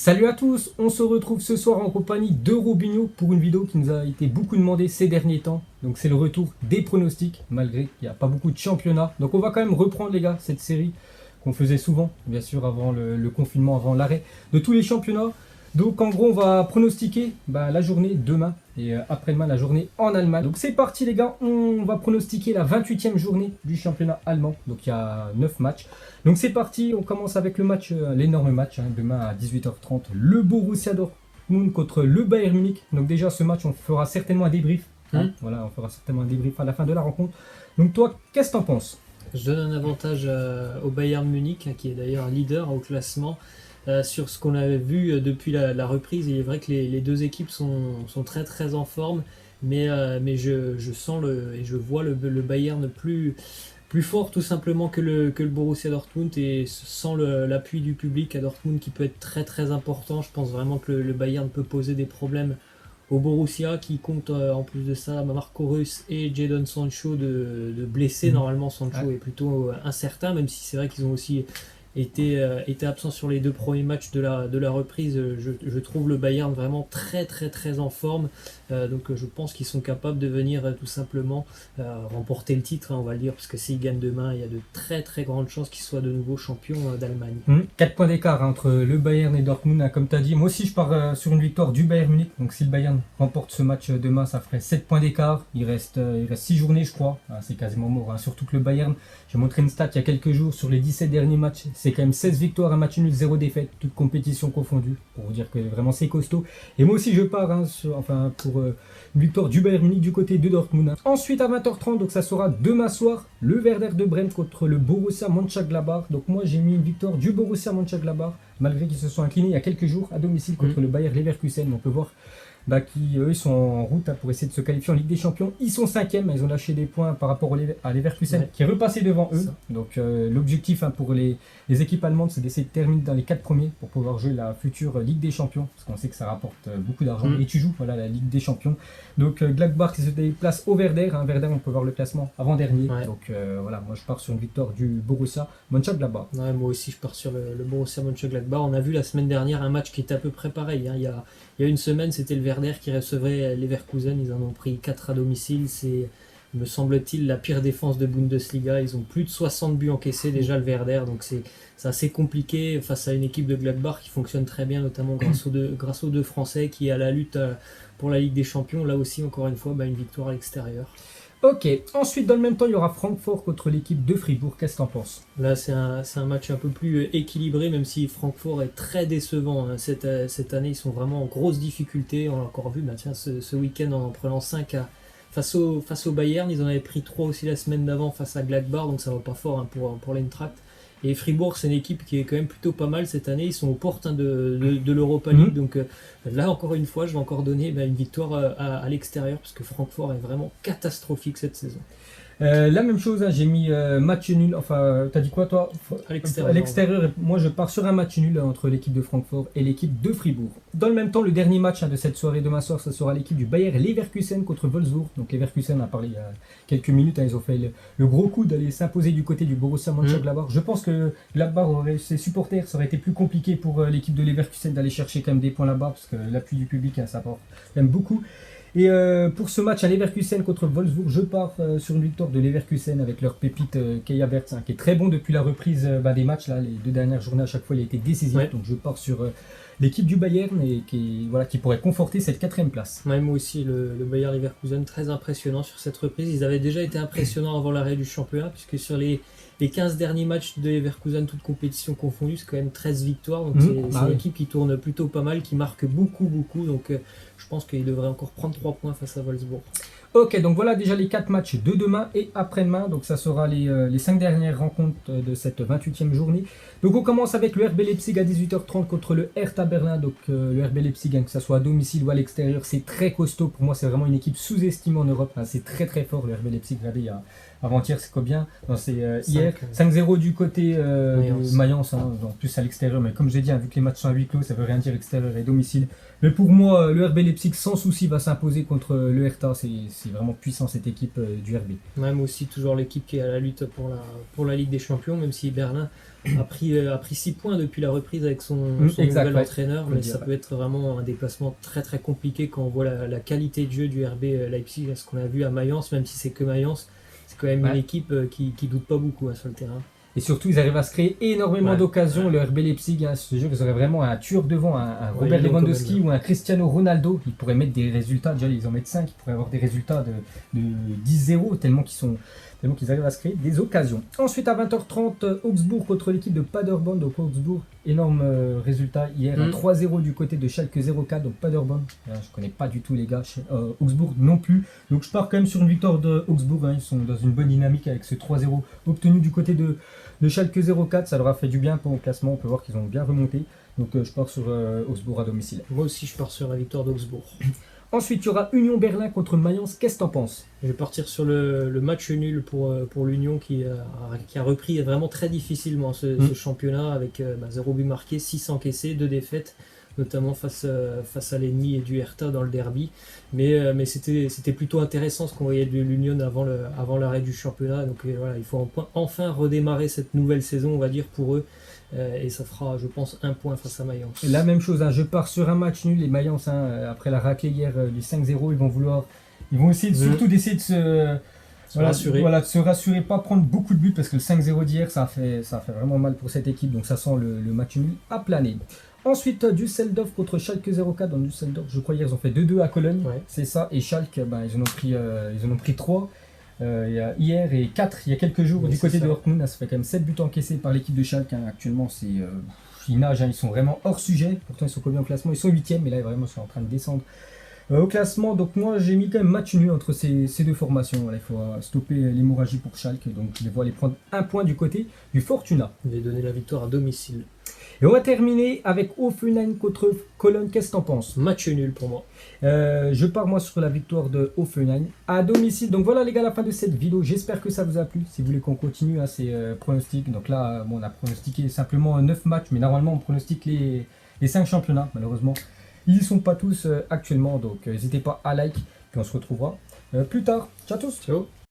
Salut à tous, on se retrouve ce soir en compagnie de Robinho pour une vidéo qui nous a été beaucoup demandée ces derniers temps. Donc c'est le retour des pronostics, malgré qu'il n'y a pas beaucoup de championnats. Donc on va quand même reprendre les gars cette série qu'on faisait souvent, bien sûr avant le confinement, avant l'arrêt de tous les championnats. Donc en gros on va pronostiquer la journée demain et après-demain la journée en Allemagne. Donc c'est parti les gars, on va pronostiquer la 28e journée du championnat allemand. Donc il y a 9 matchs. Donc c'est parti, on commence avec le match, l'énorme match, demain à 18h30, le Borussia Dortmund contre le Bayern Munich. Donc déjà ce match on fera certainement un débrief. Voilà, on fera certainement un débrief à la fin de la rencontre. Donc toi, qu'est-ce que t'en penses? Je donne un avantage au Bayern Munich, qui est d'ailleurs leader au classement. Sur ce qu'on avait vu depuis la reprise, il est vrai que les deux équipes sont très très en forme, mais je sens et je vois le Bayern plus fort tout simplement que le Borussia Dortmund, et sans l'appui du public à Dortmund qui peut être très très important. Je pense vraiment que le Bayern peut poser des problèmes au Borussia, qui compte en plus de ça Marco Reus et Jadon Sancho de blessés. Normalement Sancho est plutôt incertain, même si c'est vrai qu'ils ont aussi été absents sur les deux premiers matchs de la reprise. Je trouve le Bayern vraiment très très très en forme, donc je pense qu'ils sont capables de venir tout simplement remporter le titre, on va le dire, parce que s'ils gagnent demain, il y a de très très grandes chances qu'ils soient de nouveau champions d'Allemagne. 4 points d'écart entre le Bayern et Dortmund, comme tu as dit. Moi aussi je pars sur une victoire du Bayern Munich. Donc si le Bayern remporte ce match demain, ça ferait 7 points d'écart. Il reste 6 journées je crois, c'est quasiment mort, surtout que le Bayern, j'ai montré une stat il y a quelques jours, sur les 17 derniers matchs, c'est quand même 16 victoires, un match nul, 0 défaite, toutes compétitions confondues, pour vous dire que vraiment c'est costaud. Et moi aussi je pars pour une victoire du Bayern Munich du côté de Dortmund. Ensuite à 20h30, donc ça sera demain soir, le Werder de Brême contre le Borussia Mönchengladbach. Donc moi j'ai mis une victoire du Borussia Mönchengladbach, malgré qu'ils se sont inclinés il y a quelques jours à domicile contre le Bayer Leverkusen. On peut voir qui eux sont en route pour essayer de se qualifier en Ligue des Champions. Ils sont 5e, ils ont lâché des points par rapport à Leverkusen qui est repassé devant eux. Donc l'objectif pour les équipes allemandes, c'est d'essayer de terminer dans les 4 premiers pour pouvoir jouer la future Ligue des Champions, parce qu'on sait que ça rapporte beaucoup d'argent et tu joues la Ligue des Champions. Donc Gladbach se déplace au Werder. Werder, on peut voir le classement avant-dernier. Donc moi je pars sur une victoire du Borussia Mönchengladbach. Moi aussi je pars sur le Borussia Mönchengladbach. On a vu la semaine dernière un match qui était à peu près pareil. Il y a une semaine, c'était le Werder qui recevait Leverkusen. Ils en ont pris 4 à domicile. C'est, me semble-t-il, la pire défense de Bundesliga. Ils ont plus de 60 buts encaissés déjà, le Werder. Donc c'est assez compliqué face à une équipe de Gladbach qui fonctionne très bien, notamment grâce aux deux Français qui est à la lutte pour la Ligue des Champions. Là aussi, encore une fois, une victoire à l'extérieur. Ok, ensuite dans le même temps il y aura Francfort contre l'équipe de Fribourg. Qu'est-ce que t'en penses? Là c'est un match un peu plus équilibré, même si Francfort est très décevant cette année. Ils sont vraiment en grosse difficulté. On l'a encore vu ce week-end en prenant 5 face au Bayern. Ils en avaient pris 3 aussi la semaine d'avant face à Gladbach, donc ça va pas fort pour l'Eintracht. Et Fribourg, c'est une équipe qui est quand même plutôt pas mal cette année. Ils sont aux portes de l'Europa League. Donc là, encore une fois, je vais encore donner une victoire à l'extérieur, parce que Francfort est vraiment catastrophique cette saison. La même chose, j'ai mis match nul. Enfin, t'as dit quoi toi? À l'extérieur. Moi je pars sur un match nul entre l'équipe de Francfort et l'équipe de Fribourg. Dans le même temps, le dernier match de cette soirée demain soir, ça sera l'équipe du Bayer Leverkusen contre Wolfsburg. Donc Leverkusen a parlé il y a quelques minutes, ils ont fait le gros coup d'aller s'imposer du côté du Borussia Mönchengladbach. Je pense que Gladbach ses supporters, ça aurait été plus compliqué pour l'équipe de Leverkusen d'aller chercher quand même des points là-bas, parce que l'appui du public, ça apporte quand même beaucoup. Et pour ce match à Leverkusen contre Wolfsburg, je pars sur une victoire de Leverkusen avec leur pépite Kai Havertz, qui est très bon depuis la reprise des matchs. Les 2 dernières journées, à chaque fois, il a été décisif. Donc je pars sur l'équipe du Bayern et qui pourrait conforter cette 4e place. Moi aussi, le Bayer Leverkusen, très impressionnant sur cette reprise. Ils avaient déjà été impressionnants avant l'arrêt du championnat, puisque sur les 15 derniers matchs de Leverkusen, toutes compétitions confondues, c'est quand même 13 victoires. Donc c'est une équipe qui tourne plutôt pas mal, qui marque beaucoup. Donc je pense qu'il devrait encore prendre 3 points face à Wolfsburg. Ok, donc voilà déjà les 4 matchs de demain et après-demain. Donc ça sera les 5 dernières rencontres de cette 28e journée. Donc on commence avec le RB Leipzig à 18h30 contre le Hertha Berlin. Donc le RB Leipzig, que ce soit à domicile ou à l'extérieur, c'est très costaud. Pour moi, c'est vraiment une équipe sous-estimée en Europe. C'est très très fort le RB Leipzig. Regardez, il y a avant-hier, c'est combien? Non, c'est hier. 5, 5-0 du côté Mayence. de Mayence, hein, en plus à l'extérieur. Mais comme j'ai dit, hein, vu que les matchs sont à huis clos, ça veut rien dire extérieur et domicile. Mais pour moi, le RB Leipzig, sans souci, va s'imposer contre le Hertha. C'est vraiment puissant cette équipe du RB. Même aussi toujours l'équipe qui est à la lutte pour la Ligue des Champions, même si Berlin a pris 6 points depuis la reprise avec son exact, nouvel ouais. entraîneur, mais ça peut être vraiment un déplacement très très compliqué quand on voit la qualité de jeu du RB Leipzig, ce qu'on a vu à Mayence, même si c'est que Mayence, c'est quand même une équipe qui doute pas beaucoup sur le terrain. Et surtout, ils arrivent à se créer énormément d'occasions. Le RB Leipzig, hein, je te jure qu'ils auraient vraiment un tueur devant, un Robert Lewandowski ou un Cristiano Ronaldo. Ils pourraient mettre des résultats, déjà ils en mettent 5, ils pourraient avoir des résultats de 10-0 tellement qu'ils arrivent à se créer des occasions. Ensuite, à 20h30, Augsbourg contre l'équipe de Paderborn. Donc Augsbourg, énorme résultat hier, 3-0 du côté de Schalke 04. Donc Paderborn, je connais pas du tout les gars, Augsbourg non plus. Donc je pars quand même sur une victoire de Augsbourg. Hein. Ils sont dans une bonne dynamique avec ce 3-0 obtenu du côté de Schalke 04. Ça leur a fait du bien pour le classement. On peut voir qu'ils ont bien remonté. Donc je pars sur Augsbourg à domicile. Moi aussi, je pars sur la victoire d'Augsbourg. Ensuite, il y aura Union Berlin contre Mayence. Qu'est-ce que t'en penses? Je vais partir sur le match nul pour l'Union qui a repris vraiment très difficilement ce championnat avec 0 but marqué, 6 encaissés, 2 défaites, notamment face à l'ennemi et du Hertha dans le derby. Mais c'était plutôt intéressant ce qu'on voyait de l'Union avant l'arrêt du championnat. Donc voilà, il faut enfin redémarrer cette nouvelle saison, on va dire, pour eux. Et ça fera, je pense, 1 point face à Mayence. La même chose, hein, je pars sur un match nul. Les Mayence, après la raclée hier du 5-0, ils vont essayer surtout d'essayer de se rassurer, pas prendre beaucoup de buts parce que le 5-0 d'hier, ça a fait vraiment mal pour cette équipe. Donc ça sent le match nul à planer. Ensuite, Düsseldorf contre Schalke 04. Dans Düsseldorf, je crois hier, ils ont fait 2-2 à Cologne. Ouais. C'est ça. Et Schalke, ils en ont pris 3. Hier et 4 il y a quelques jours du côté de Dortmund. Ça fait quand même 7 buts encaissés par l'équipe de Schalke. Hein. Actuellement, ils nagent, hein. Ils sont vraiment hors sujet. Pourtant, ils sont combien au classement? Ils sont 8e, mais là, vraiment, ils sont en train de descendre au classement. Donc, moi, j'ai mis quand même match nul entre ces deux formations. Voilà, il faut stopper l'hémorragie pour Schalke. Donc, je les vois aller prendre 1 point du côté du Fortuna. Je vais donner la victoire à domicile. Et on va terminer avec Hoffenheim contre Cologne. Qu'est-ce que t'en penses? Match nul pour moi. Je pars moi sur la victoire de Hoffenheim à domicile. Donc voilà les gars, la fin de cette vidéo. J'espère que ça vous a plu. Si vous voulez qu'on continue à ces pronostics. Donc là, on a pronostiqué simplement 9 matchs. Mais normalement, on pronostique les 5 championnats. Malheureusement, ils n'y sont pas tous actuellement. Donc n'hésitez pas à like. Puis on se retrouvera plus tard. Ciao à tous. Ciao.